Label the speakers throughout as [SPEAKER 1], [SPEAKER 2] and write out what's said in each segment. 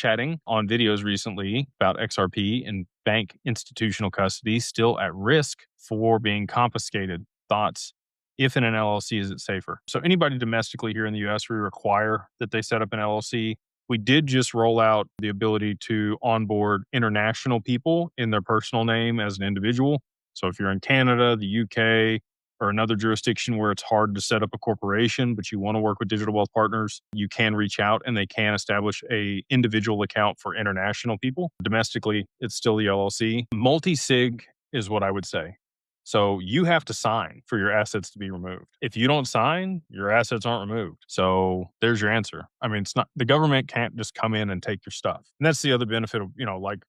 [SPEAKER 1] chatting on videos recently about XRP and bank institutional custody still at risk for being confiscated. Thoughts? If in an LLC, is it safer? So anybody domestically here in the US, we require that they set up an LLC. We did just roll out the ability to onboard international people in their personal name as an individual. So if you're in Canada, the UK, or another jurisdiction where it's hard to set up a corporation, but you want to work with digital wealth partners, you can reach out and they can establish a individual account for international people. Domestically, it's still the LLC. Multi-sig is what I would say. So you have to sign for your assets to be removed. If you don't sign, your assets aren't removed. So there's your answer. I mean, it's not, the government can't just come in and take your stuff. And that's the other benefit of, like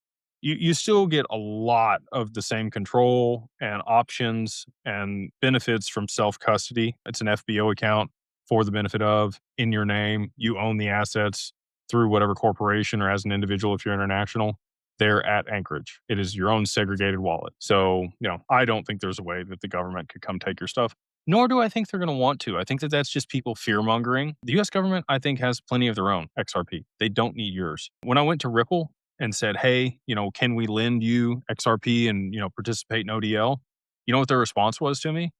[SPEAKER 1] you still get a lot of the same control and options and benefits from self-custody. It's an FBO account for the benefit of in your name. You own the assets through whatever corporation or as an individual if you're international. They're at Anchorage. It is your own segregated wallet. So, I don't think there's a way that the government could come take your stuff, nor do I think they're going to want to. I think that that's just people fear-mongering. The US government, I think, has plenty of their own XRP. They don't need yours. When I went to Ripple and said, hey, can we lend you XRP and, participate in ODL? You know what their response was to me?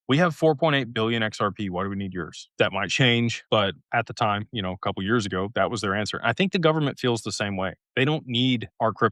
[SPEAKER 1] We have 4.8 billion XRP. Why do we need yours? That might change, but at the time, a couple years ago, that was their answer. I think the government feels the same way. They don't need our crypto.